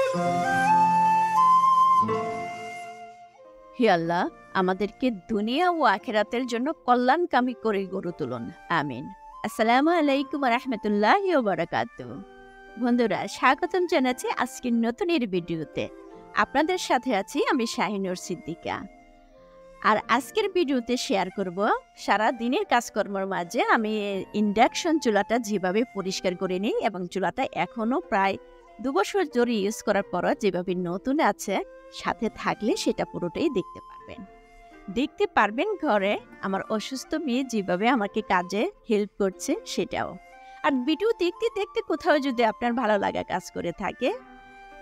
হে আল্লাহ, আমাদেরকে দুনিয়া ও আখিরাতের জন্য কল্যাণকামী করে গড়ে তুলুন। আমিন। আসসালামু আলাইকুম রহমতুল্লাহি ওয়া বারাকাতুহু। বন্ধুরা, স্বাগতম জানাচ্ছি আজকের নতুন এর ভিডিওতে। আপনাদের সাথে আছি আমি শাহিনুর সিদ্দিকা। আর আজকের ভিডিওতে শেয়ার করব সারা দিনের কাজকর্মের মাঝে আমি ইন্ডাকশন চুলাটা যেভাবে পরিষ্কার করে নিই, এবং চুলাটা এখনও প্রায় 2 বছর ধরে ইউজ করার পরও যেভাবে নতুন আছে, সাথে থাকলে সেটা পুরোটাই দেখতে পারবেন ঘরে আমার অসুস্থ মেয়ে যেভাবে আমাকে কাজে হেল্প করছে সেটাও। আর ভিডিও দেখতে দেখতে কোথাও যদি আপনার ভালো লাগা কাজ করে থাকে,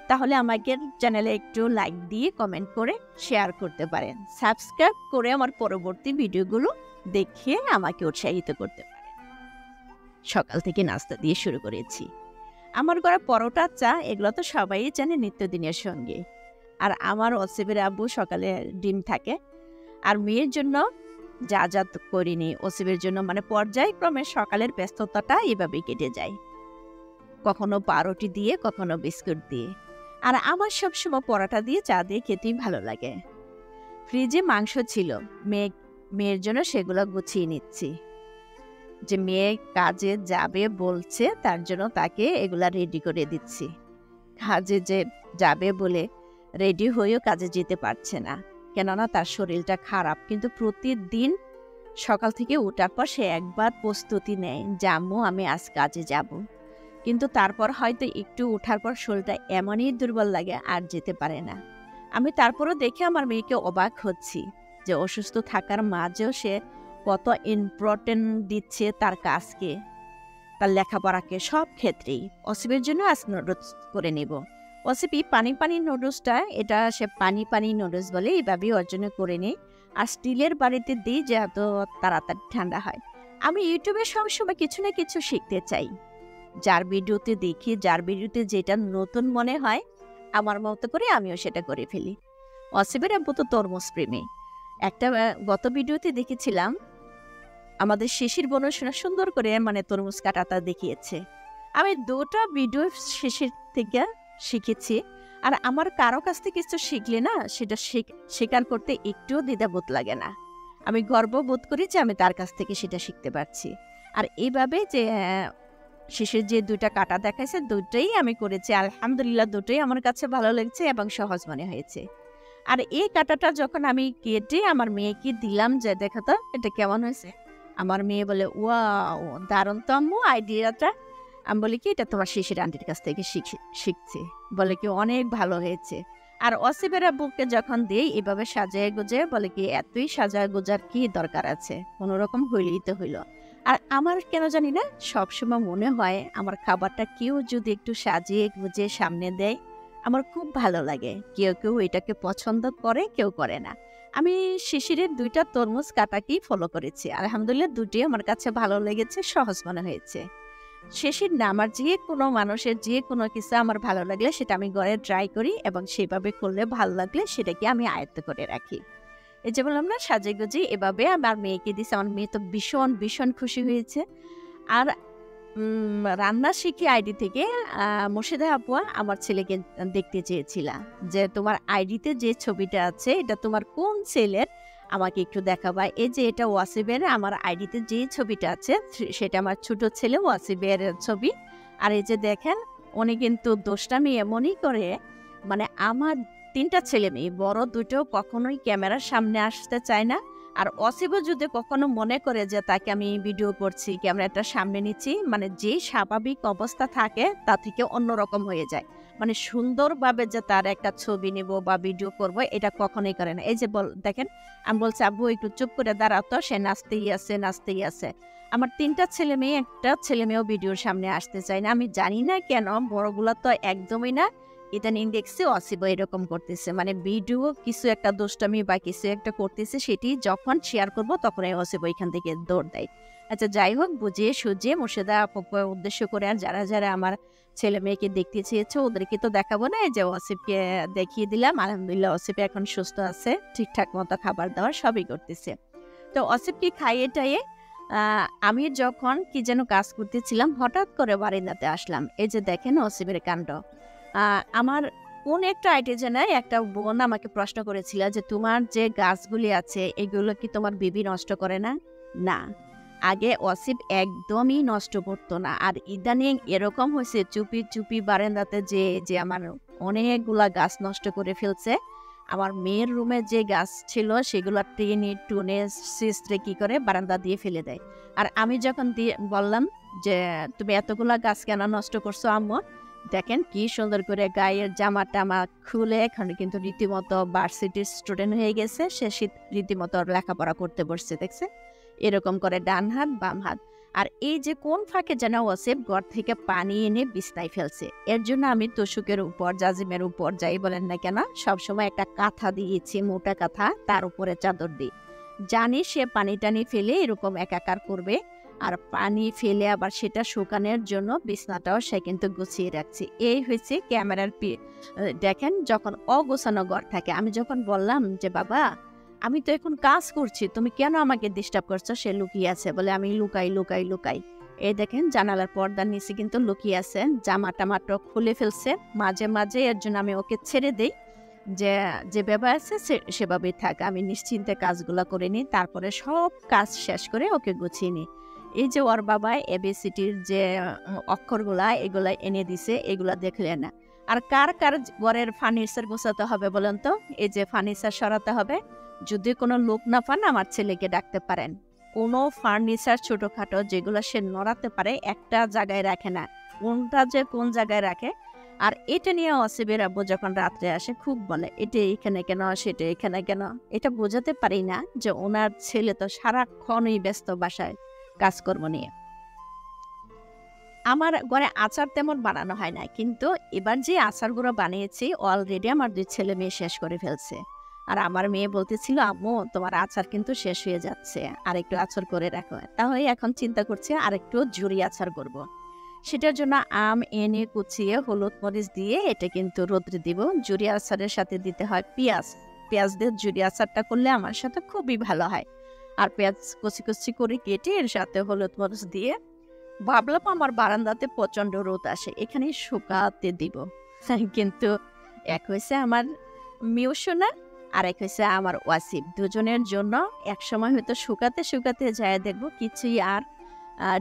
তাহলে আমাকে চ্যানেলে একটু লাইক দিয়ে কমেন্ট করে শেয়ার করতে পারেন। সাবস্ক্রাইব করে আমার পরবর্তী ভিডিওগুলো দেখিয়ে আমাকে উৎসাহিত করতে পারেন। সকাল থেকে নাস্তা দিয়ে শুরু করেছি। আমার ঘরে পরোটা, চা এগুলো তো সবাই জানে নিত্যদিনের সঙ্গে। আর আমার ওসিবের আব্বু সকালে ডিম থাকে, আর মেয়ের জন্য যা যা করিনি ওসিবের জন্য, মানে পর্যায়ক্রমে সকালের ব্যস্ততাটা এভাবেই কেটে যায়। কখনো পাউরুটি দিয়ে, কখনো বিস্কুট দিয়ে। আর আমার সবসময় পরোটা দিয়ে চা দিয়ে খেতেই ভালো লাগে। ফ্রিজে মাংস ছিল, মেয়ের জন্য সেগুলো গুছিয়ে নিচ্ছি। যে মেয়ে কাজে যাবে বলছে, তার জন্য তাকে এগুলা রেডি করে দিচ্ছি। কাজে যে যাবে বলে রেডি হয়েও কাজে যেতে পারছে না, কেননা তার শরীরটা খারাপ। কিন্তু প্রতিদিন সকাল থেকে ওঠার পর সে একবার প্রস্তুতি নেয় যে আম্মু আমি আজ কাজে যাব। কিন্তু তারপর হয়তো একটু ওঠার পর শরীরটা এমনই দুর্বল লাগে আর যেতে পারে না। আমি তারপরও দেখে আমার মেয়েকে অবাক হচ্ছি যে অসুস্থ থাকার মাঝেও সে কত ইম্পর্টেন্ট দিচ্ছে তার কাজকে, তার লেখাপড়াকে, সব ক্ষেত্রেই। অসিবের জন্য আজ নুডলস করে নেব। অসিপি পানি নুডলসটা, এটা সে পানি নুডলস বলে, এইভাবেই অর্জন করে নেই। আর স্টিলের বাড়িতে দিই যেহেতু তাড়াতাড়ি ঠান্ডা হয়। আমি ইউটিউবে সবসময় কিছু না কিছু শিখতে চাই। যার ভিডিওতে দেখি, যার ভিডিওতে যেটা নতুন মনে হয়, আমার মতো করে আমিও সেটা করে ফেলি। অসিবের আব্বু তো তরমুজ প্রেমী। একটা গত ভিডিওতে দেখেছিলাম আমাদের শিশির বনসোনা সুন্দর করে তরমুজ কাটাটা দেখিয়েছে। আমি 2টা ভিডিও শিশির থেকে শিখেছি। আর আমার কারো কাছ থেকে কিছু শিখলে না, সেটা স্বীকার করতে একটুও দ্বিধাবোধ লাগে না। আমি গর্ববোধ করি যে আমি তার কাছ থেকে সেটা শিখতে পারছি। আর এইভাবে যে শিশির যে 2টা কাটা দেখাইছে, 2টাই আমি করেছি। আলহামদুলিল্লাহ, 2টাই আমার কাছে ভালো লেগেছে এবং সহজ মনে হয়েছে। আর এই কাটাটা যখন আমি কেটে আমার মেয়েকে দিলাম যে দেখো তো এটা কেমন হয়েছে, আমার মেয়ে বলে ওয়াও, দারুণ তো আম্মু আইডিয়াটা। আমি বলি কি, এটা তোমার শিশির আন্টির কাছ থেকে শিখছি। বলে কি অনেক ভালো হয়েছে। আর অসিবের আব্বুকে যখন দিই এভাবে সাজায় গুজে, বলে কি এতই সাজায় গোজার কি দরকার আছে, কোনো রকম হইলেই তো হইল। আর আমার কেন জানি না সবসময় মনে হয় আমার খাবারটা কেউ যদি একটু সাজিয়ে গুজিয়ে সামনে দেয়, আমার খুব ভালো লাগে। কেউ এটাকে পছন্দ করে, কেউ করে না। আমি শিশিরের 2টা তরমুজ কাটাকেই ফলো করেছি। আলহামদুলিল্লাহ, 2টি আমার কাছে ভালো লেগেছে, সহজ মনে হয়েছে। শিশির না, আমার যে কোনো মানুষের যে কোনো কিছু আমার ভালো লাগলে সেটা আমি ঘরে ট্রাই করি, এবং সেভাবে করলে ভালো লাগলে সেটাকে আমি আয়ত্ত করে রাখি। এই যে বললাম না, সাজে গুজি এভাবে আমার মেয়েকে দিছে। আমার মেয়ে তো ভীষণ খুশি হয়েছে। আর রান্না শিখি আইডি থেকে মুর্শিদা আপুয়া আমার ছেলেকে দেখতে চেয়েছিল যে তোমার আইডিতে যে ছবিটা আছে এটা তোমার কোন ছেলের, আমাকে একটু দেখাবা। এই যে এটা ওয়াসিবের, আমার আইডিতে যে ছবিটা আছে সেটা আমার ছোট ছেলে ওয়াসিবের ছবি। আর এই যে দেখেন, উনি কিন্তু দোষটামি এমনই করে, আমার 3টা ছেলে মেয়ে, বড় 2টো কখনোই ক্যামেরার সামনে আসতে চায় না। আর অসিবও যদি কখনো মনে করে যে তাকে আমি ভিডিও করছি, ক্যামেরাটা সামনে নিচ্ছি, যে স্বাভাবিক অবস্থা থাকে তা থেকে অন্যরকম হয়ে যায়। সুন্দরভাবে যে তার একটা ছবি নেব বা ভিডিও করব, এটা কখনোই করে না। এই যে দেখেন, আমি বলছি আব্বু একটু চুপ করে দাঁড়াও তো, সে নাচতেই আছে। আমার 3টা ছেলে মেয়ে, একটা ছেলে মেয়েও ভিডিওর সামনে আসতে চায় না। আমি জানি না কেন, বড়গুলো তো একদমই না। ইদানিং দেখছি অসিব এরকম করতেছে, ভিডিও কিছু একটা দুষ্টামি বা কিছু একটা করতেছে, সেটি যখন শেয়ার করব তখন অসিব এখান থেকে দৌড় দেয়। আচ্ছা, যাই হোক, বুঝিয়ে সুঝিয়ে মুর্শিদা আপুকে উদ্দেশ্য করে আর যারা যারা আমার ছেলে মেয়েকে দেখতে চেয়েছে ওদেরকে তো দেখাবো না, এই যে অসিবকে দেখিয়ে দিলাম। আলহামদুলিল্লাহ, অসিব এখন সুস্থ আছে, ঠিকঠাক মতো খাবার দাবার সবই করতেছে। তো অসিবকে খাইয়ে টাইয়ে আমি যখন কি যেন কাজ করতেছিলাম, হঠাৎ করে বারান্দাতে আসলাম। এই যে দেখেন অসিবের কাণ্ড। আমার কোন একটা আইটেজে একটা বোন আমাকে প্রশ্ন করেছিল যে তোমার যে গাছগুলি আছে এগুলো কি তোমার বিবি নষ্ট করে না? না, আগে ওয়াসিফ একদমই নষ্ট করতো না। আর ইদানিং এরকম হয়েছে চুপি চুপি বারান্দাতে যে যে আমার অনেকগুলা গাছ নষ্ট করে ফেলছে। আমার মেয়ের রুমে যে গাছ ছিল সেগুলো টেনে টুনে সিস্টে কি করে বারান্দা দিয়ে ফেলে দেয়। আর আমি যখন বললাম যে তুমি এতগুলা গাছ কেন নষ্ট করছো আম্মু, দেখেন কি সুন্দর করে গায়ের জামা টামা খুলে এখন কিন্তু রীতিমতো ভার্সিটির স্টুডেন্ট হয়ে গেছে। সে রীতিমতো লেখাপড়া করতে বসছে, দেখছে এরকম করে ডান হাত বাম হাত। আর এই যে কোন ফাঁকে যেন ওয়াসিফ ঘর থেকে পানি এনে বিছনায় ফেলছে। এর জন্য আমি তোষকের উপর জাজিমের উপর যাই বলেন না কেন সবসময় একটা কাঁথা দিয়েছি, মোটা কাঁথা, তার উপরে চাদর দিই। জানি সে পানি টানি ফেলে এরকম একাকার করবে, আর পানি ফেলে আবার সেটা শুকানোর জন্য বিছনাটাও সে কিন্তু গুছিয়ে রাখছে। এই হয়েছে ক্যামেরার দেখেন যখন অগোছানো ঘর থাকে। আমি যখন বললাম যে বাবা আমি তো এখন কাজ করছি, তুমি কেন আমাকে ডিস্টার্ব করছো, সে লুকিয়ে আছে, বলে আমি লুকাই লুকাই লুকাই। এই দেখেন জানালার পর্দার নিচে কিন্তু লুকিয়ে আছে, জামা টামাটো খুলে ফেলছে মাঝে মাঝে। এর জন্য আমি ওকে ছেড়ে দিই যে যেভাবে আছে সেভাবেই থাক, আমি নিশ্চিন্তে কাজগুলো করে নিই, তারপরে সব কাজ শেষ করে ওকে গুছিয়ে নিই। এই যে ওর বাবা এবিসিটির যে অক্ষরগুলা এগুলা এনে দিছে, এগুলা দেখলে না। আর কার কার ঘরের ফার্নিচার গোছাতে হবে বলেন তো? এই যে ফার্নিচার সরাতে হবে, যদি কোনো লোক না পান আমার ছেলেকে ডাকতে পারেন। কোনো ফার্নিচার ছোটোখাটো যেগুলো সে নড়াতে পারে একটা জায়গায় রাখে না, কোনটা যে কোন জায়গায় রাখে। আর এটা নিয়ে ওয়াসিফের আব্বু যখন রাত্রে আসে খুব বলে এটা এখানে কেন, সেটা এখানে কেন। এটা বোঝাতে পারি না যে ওনার ছেলে তো সারাক্ষণই ব্যস্ত বাসায় কাজকর্ম নিয়ে। আমার ঘরে আচার তেমন বানানো হয় না, কিন্তু এবার যে আচারগুলো বানিয়েছি অলরেডি আমার 2 ছেলে মেয়ে শেষ করে ফেলছে। আর আমার মেয়ে বলতেছিল আম্মু তোমার আচার কিন্তু শেষ হয়ে যাচ্ছে, আর একটু আচার করে রাখো। তাহলে এখন চিন্তা করছি আর একটু ঝুরি আচার করব। সেটার জন্য আম এনে কুচিয়ে হলুদ মরিচ দিয়ে এটা কিন্তু রোদ্রে দিব। ঝুরি আচারের সাথে দিতে হয় পেঁয়াজ। পেঁয়াজ দিয়ে ঝুরি আচারটা করলে আমার সাথে খুবই ভালো হয়। আর পেঁয়াজ কুচি কুচি করে কেটে এর সাথে হলুদ মরিচ দিয়ে ভাবলাম আমার বারান্দাতে প্রচন্ড রোদ আসে, এখানে শুকাতে দিব। কিন্তু এক হয়েছে আমার মেয়ে সোনা, আর এক হয়েছে আমার ওয়াসিফ, দুজনের জন্য একসময় হয়তো শুকাতে শুকাতে যায় দেখবো কিছুই আর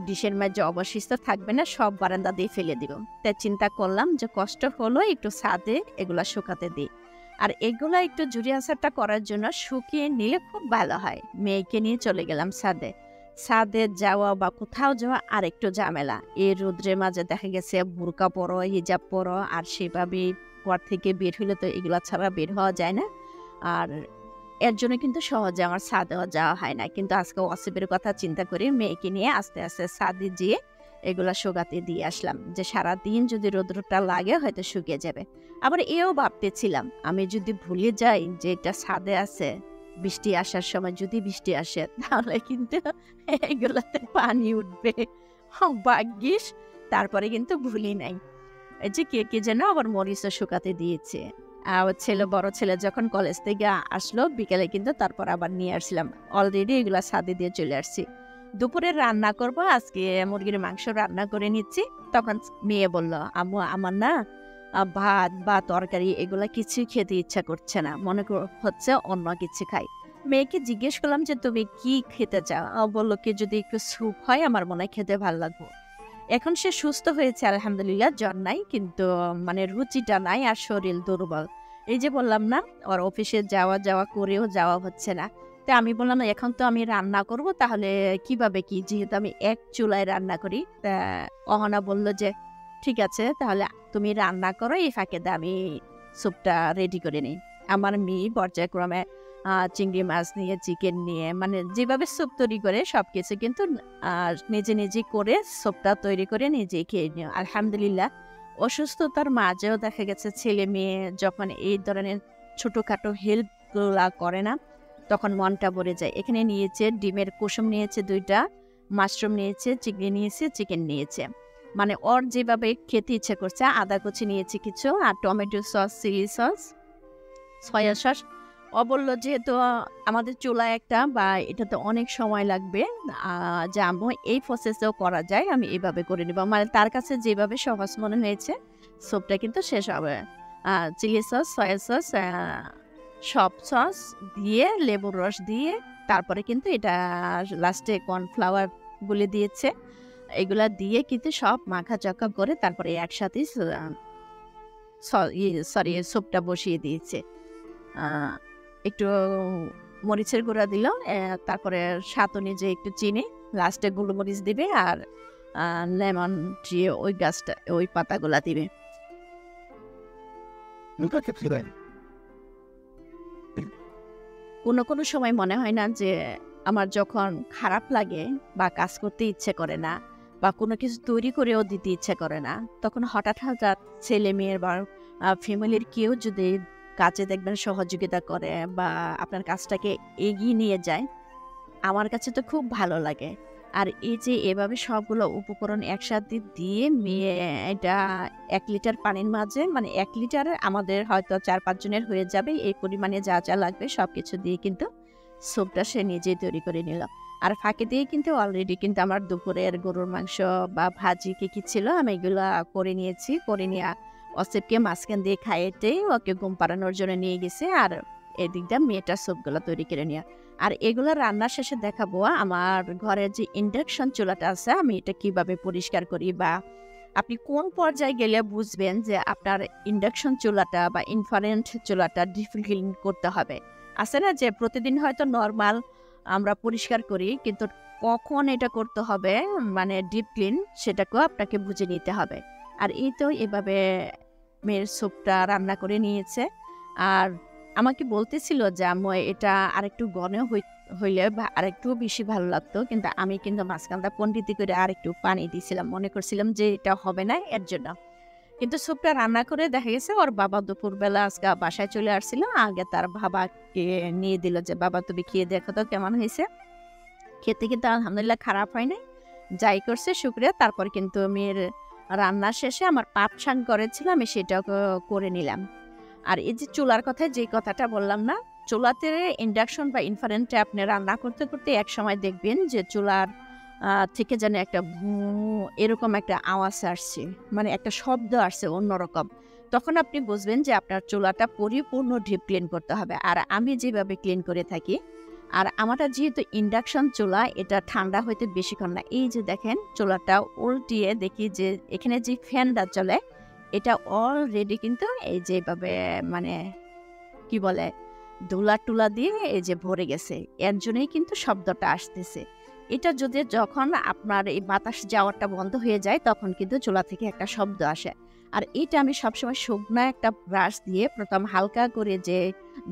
ডিশের মাঝে অবশিষ্ট থাকবে না, সব বারান্দা দিয়ে ফেলে দিব। তাই চিন্তা করলাম যে কষ্ট হলো একটু ছাদে এগুলা শুকাতে দিই। আর এগুলা একটু ঝুরি আচারটা করার জন্য শুকিয়ে নিলে খুব ভালো হয়। মেয়েকে নিয়ে চলে গেলাম ছাদে। ছাদে যাওয়া বা কোথাও যাওয়া আর একটু ঝামেলা। এই রোদ্রের মাঝে দেখা গেছে বোরকা পরো, হিজাব পরো, আর সেভাবে ঘর থেকে বের হলে তো এগুলা ছাড়া বের হওয়া যায় না। আর এর জন্য কিন্তু সহজে আমার ছাদেও যাওয়া হয় না। কিন্তু আজকে ওয়াসিফের কথা চিন্তা করে মেয়েকে নিয়ে আস্তে আস্তে ছাদে যেয়ে এগুলা শুকাতে দিয়ে আসলাম, যে সারাদিন যদি রোদ্রটা লাগে হয়তো শুকিয়ে যাবে। আবার এও ভাবতেছিলাম আমি যদি ভুলে যাই যে এটা ছাদে আছে, বৃষ্টি আসার সময় যদি বৃষ্টি আসে তাহলে কিন্তু এগুলাতে পানি উঠবে। ভাগ্যিস তারপরে কিন্তু ভুলি নাই। এই যে কে যেন আবার মরিচও শুকাতে দিয়েছে। বড় ছেলে যখন কলেজ থেকে আসলো বিকেলে কিন্তু তারপর আবার নিয়ে আসলাম। অলরেডি এগুলা ছাদে দিয়ে চলে আসছি। দুপুরে রান্না করব, আজকে মুরগির মাংস রান্না করে নিচ্ছি। তখন মেয়ে বলল আম্মু আমার না ভাত বা তরকারি এগুলা কিছু খেতে ইচ্ছা করছে না, মনে হচ্ছে অন্য কিছু খাই। মেয়েকে জিজ্ঞেস করলাম যে তুমি কি খেতে চাও, বললো কি যদি একটু স্যুপ হয় আমার মনে হয় খেতে ভালো লাগবে। এখন সে সুস্থ হয়েছে আলহামদুলিল্লাহ, জ্বর নাই, কিন্তু মানে রুচিটা নাই আর শরীর দুর্বল। এই যে বললাম না ওর অফিসে যাওয়া করেও যাওয়া হচ্ছে না। তো আমি বললাম এখন তো আমি রান্না করব, তাহলে কিভাবে কি, যেহেতু আমি এক চুলায় রান্না করি। তা অহনা বলল যে ঠিক আছে তাহলে তুমি রান্না করো, এই ফাঁকে আমি স্যুপটা রেডি করে নিই। আমার মেয়ে পর্যায়ক্রমে চিংড়ি মাছ নিয়ে, চিকেন নিয়ে, মানে যেভাবে স্যুপ তৈরি করে সবকিছু কিন্তু নিজে নিজে করে স্যুপটা তৈরি করে নিজে খেয়ে নিও। আলহামদুলিল্লাহ অসুস্থতার মাঝেও দেখা গেছে ছেলে মেয়ে যখন এই ধরনের ছোটোখাটো হেল্পগুলা করে না তখন মনটা ভরে যায়। এখানে নিয়েছে ডিমের কুসুম নিয়েছে 2টা, মাশরুম নিয়েছে, চিংড়ি নিয়েছে, চিকেন নিয়েছে। মানে ওর যেভাবে খেতে ইচ্ছে করছে, আদা কুচি নিয়েছে কিছু, আর tomato sauce, chilli sauce, soya sauce. ও বললো যেহেতু আমাদের চুলা একটা বা এটাতে অনেক সময় লাগবে, যে আম্মু এই প্রসেসেও করা যায়, আমি এইভাবে করে নেব। মানে তার কাছে যেভাবে সহজ মনে হয়েছে স্যুপটা কিন্তু শেষ হবে চিলি সস, সয়া সস, সব সস দিয়ে লেবুর রস দিয়ে তারপরে কিন্তু এটা লাস্টে কর্নফ্লাওয়ার গুলে দিয়েছে। এগুলা দিয়ে কিন্তু সব মাখা-চাখা করে তারপরে একসাথে স্যুপটা বসিয়ে দিয়েছে। আ একটু মরিচের গুঁড়া দিল, তারপরে স্বাদ অনুযায়ী একটু চিনি, লাস্টে গোলমরিচ দিবে আর লেমন দিয়ে ওই পাতাগুলা দিবে। কোনো সময় মনে হয় না যে আমার যখন খারাপ লাগে বা কাজ করতে ইচ্ছে করে না বা কোনো কিছু তৈরি করেও দিতে ইচ্ছে করে না, তখন হঠাৎ ছেলে মেয়ের বা ফ্যামিলির কেউ যদি কাজে দেখবেন সহযোগিতা করে বা আপনার কাজটাকে এগিয়ে নিয়ে যায়, আমার কাছে তো খুব ভালো লাগে। আর এই যে এভাবে সবগুলো উপকরণ একসাথে দিয়ে এটা ১ লিটার পানির মাঝে, মানে ১ লিটারে আমাদের হয়তো ৪-৫ জনের হয়ে যাবে, এই পরিমাণে যা লাগবে সবকিছু দিয়ে কিন্তু স্যুপটা সে নিজেই তৈরি করে নিল। আর ফাঁকে দিয়ে কিন্তু অলরেডি কিন্তু আমার দুপুরের গরুর মাংস বা ভাজি কি ছিল আমি এগুলা করে নিয়েছি। করে নিয়ে অসিফকে মাঝখান দিয়ে খাইয়েতেই ওকে ঘুম পাড়ানোর জন্য নিয়ে গেছে। আর এদিকটা মেয়েটার স্যুপগুলো তৈরি করে নেওয়া। আর এগুলো রান্নার শেষে দেখাবো আমার ঘরের যে ইন্ডাকশন চুলাটা আছে আমি এটা কিভাবে পরিষ্কার করি, বা আপনি কোন পর্যায়ে গেলে বুঝবেন যে আপনার ইন্ডাকশন চুলাটা বা ইনফ্রারেড চুলাটা ডিপ ক্লিন করতে হবে। আছে না যে প্রতিদিন হয়তো নর্মাল আমরা পরিষ্কার করি, কিন্তু কখন এটা করতে হবে মানে ডিপ ক্লিন সেটাকেও আপনাকে বুঝে নিতে হবে। আর এই তো এভাবে মেয়ের স্যুপটা রান্না করে নিয়েছে। আর আমাকে বলতেছিল যে আম্মু এটা আরেকটু ঘন হইলে আরেকটু বেশি ভালো লাগতো, কিন্তু আমি কিন্তু মাঝখানটা পন্ডিতি করে আরেকটু পানি দিয়েছিলাম, মনে করছিলাম যে এটা হবে না এর জন্য। কিন্তু স্যুপটা রান্না করে দেখা গেছে ওর বাবা দুপুরবেলা আজকে বাসায় চলে আসছিল, আগে তার বাবাকে নিয়ে দিল যে বাবা তুমি খেয়ে দেখো তো কেমন হয়েছে। খেতে কিন্তু আলহামদুলিল্লাহ খারাপ হয় নাই, যাই করছে শুক্রিয়া। তারপর কিন্তু মেয়ের রান্না শেষে আমার পাট শাক করেছিল, আমি সেটাও করে নিলাম। আর এই যে চুলার কথায় যে কথাটা বললাম না, চুলাতে ইন্ডাকশন বা ইনফ্রারেডে আপনি রান্না করতে করতে এক সময় দেখবেন যে চুলার থেকে যেন একটা এরকম একটা আওয়াজ আসছে, মানে একটা শব্দ আসছে অন্যরকম। তখন আপনি বুঝবেন যে আপনার চুলাটা পরিপূর্ণ ডিপ ক্লিন করতে হবে। আর আমি যেভাবে ক্লিন করে থাকি, আর আমারটা যেহেতু ইন্ডাকশন চুলা, এটা ঠান্ডা হইতে বেশিক্ষণ না। এই যে দেখেন চুলাটা উল্টিয়ে দেখি যে এখানে যে ফ্যানটা চলে এটা অলরেডি কিন্তু এই যে এভাবে মানে কি বলে ধুলা টুলা দিয়ে এই যে ভরে গেছে, এর জন্যই কিন্তু শব্দটা আসতেছে। এটা যদি যখন আপনার এই বাতাস যাওয়াটা বন্ধ হয়ে যায় তখন কিন্তু চুলা থেকে একটা শব্দ আসে। আর এটা আমি সবসময় শুকনো একটা ব্রাশ দিয়ে প্রথম হালকা করে যে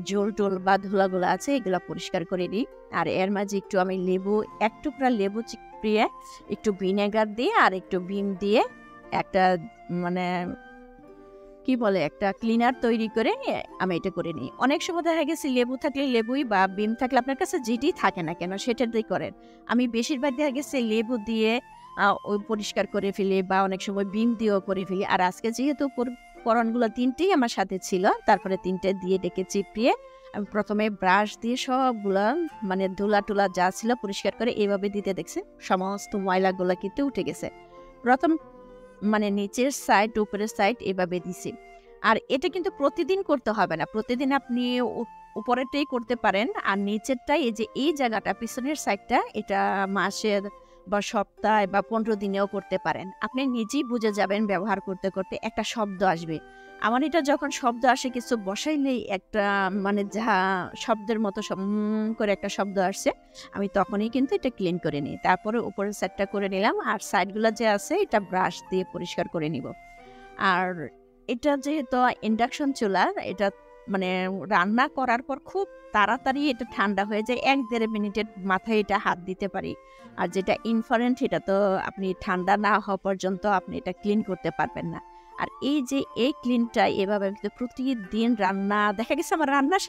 জোল টোল বা ধুলাগুলো আছে এগুলো পরিষ্কার করে নিই। আর এর মাঝে একটু আমি এক টুকরা লেবু চিপড়িয়ে একটু ভিনেগার দিয়ে আর একটু বিম দিয়ে একটা মানে কি বলে একটা ক্লিনার তৈরি করে আমি এটা করে নিই। অনেক সময় দেখা গেছে লেবু থাকলে লেবুই বা বিম থাকলে আপনার কাছে যেটি থাকে না কেন সেটা দিয়ে করেন। আমি বেশিরভাগ দেখা গেছে লেবু দিয়ে ওই পরিষ্কার করে ফেলি বা অনেক সময় বিম দিয়েও করে ফেলি। আর আজকে যেহেতু উপকরণগুলো ৩টেই আমার সাথে ছিল, তারপরে ৩টে দিয়ে ডেকে চিপড়িয়ে আমি প্রথমে ব্রাশ দিয়ে সবগুলা মানে ধুলা টুলা যা ছিল পরিষ্কার করে এইভাবে দিতে দেখছি সমস্ত ময়লাগুলো কিন্তু উঠে গেছে। প্রথম মানে নিচের সাইড উপরের সাইড এভাবে দিছি। আর এটা কিন্তু প্রতিদিন করতে হবে না, প্রতিদিন আপনি উপরেরটাই করতে পারেন। আর নিচেরটাই এই যে এই জায়গাটা পিছনের সাইডটা এটা মাসের বা সপ্তাহে বা 15 দিনেও করতে পারেন। আপনি নিজেই বুঝে যাবেন ব্যবহার করতে করতে একটা শব্দ আসবে। আমার এটা যখন শব্দ আসে কিছু বসাইলেই একটা মানে যা শব্দের মতো করে একটা শব্দ আসছে, আমি তখনই কিন্তু এটা ক্লিন করে নিই। তারপরে উপরের সাইডটা করে নিলাম আর সাইডগুলো যে আছে এটা ব্রাশ দিয়ে পরিষ্কার করে নিব। আর এটা যেহেতু ইন্ডাকশন চুলা, এটা মানে রান্না করার পর খুব তাড়াতাড়ি এটা ঠান্ডা হয়ে যায়, ১-১.৫ মিনিটের মাথায় এটা হাত দিতে পারি। আর যেটা ইনফ্রারেড এটা তো আপনি ঠান্ডা না হওয়া পর্যন্ত আপনি এটা ক্লিন করতে পারবেন না। আর এই যে এই ক্লিনটা এভাবে কিন্তু প্রতিদিন রান্না দেখা গেছে আমার রান্নার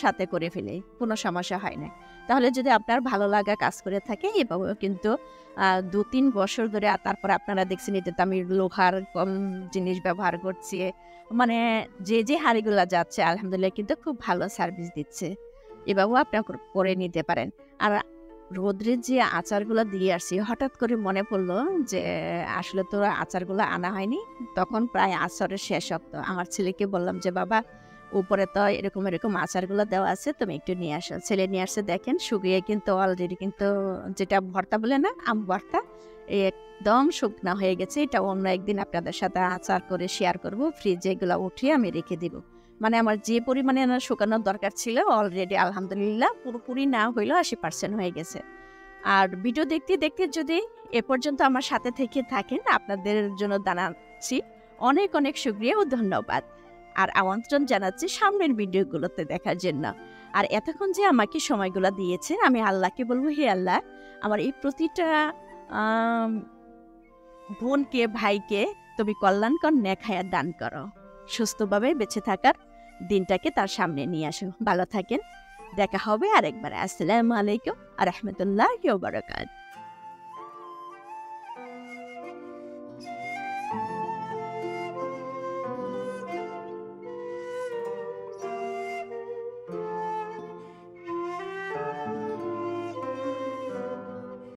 সাথে করে ফেলে, কোনো সমস্যা হয় না। তাহলে যদি আপনার ভালো লাগা কাজ করে থাকে এভাবে কিন্তু ২-৩ বছর ধরে, আর তারপরে আপনারা দেখছেন এটাতে আমি লোহার কম জিনিস ব্যবহার করছি, মানে যে হাঁড়িগুলো যাচ্ছে আলহামদুলিল্লাহ কিন্তু খুব ভালো সার্ভিস দিচ্ছে। এভাবেও আপনারা করে নিতে পারেন। আর রোদ্রে যে আচারগুলো দিয়ে আসছি, হঠাৎ করে মনে পড়লো যে আসলে তো আচারগুলো আনা হয়নি। তখন প্রায় আচারের শেষ সপ্তাহ। আমার ছেলেকে বললাম যে, "বাবা, উপরে তো এরকম, এরকম আচারগুলো দেওয়া আছে, তুমি একটু নিয়ে আসো।" ছেলে নিয়ে আসছে, দেখেন শুকিয়ে কিন্তু অলরেডি কিন্তু যেটা ভর্তা বলে না, আম ভর্তা, একদম শুকনা হয়ে গেছে। এটা অন্য একদিন আপনাদের সাথে আচার করে শেয়ার করব। ফ্রিজে এগুলো উঠিয়ে আমি রেখে দিব। মানে আমার যে পরিমাণে না শুকানোর দরকার ছিল অলরেডি আলহামদুলিল্লাহ পুরোপুরি না হইলেও 80% হয়ে গেছে। আর ভিডিও দেখতে, দেখতে যদি এ পর্যন্ত আমার সাথে থেকে থাকেন, আপনাদের জন্য জানাচ্ছি অনেক, অনেক শুকরিয়া ও ধন্যবাদ। আর আমন্ত্রণ জানাচ্ছি সামনের ভিডিওগুলোতে দেখার জন্য। আর এতক্ষণ যে আমাকে সময়গুলো দিয়েছেন, আমি আল্লাহকে বলব, হে আল্লাহ, আমার এই প্রতিটা আম বোনকে, ভাইকে তুমি কল্যাণকর নেক হায়াত দান করো। সুস্থভাবে বেঁচে থাকার দিনটাকে তার সামনে নিয়ে আসো। ভালো থাকেন। দেখা হবে আরেকবার। আসসালামু আলাইকুম ওয়া রাহমাতুল্লাহি ওয়া বারাকাতুহু।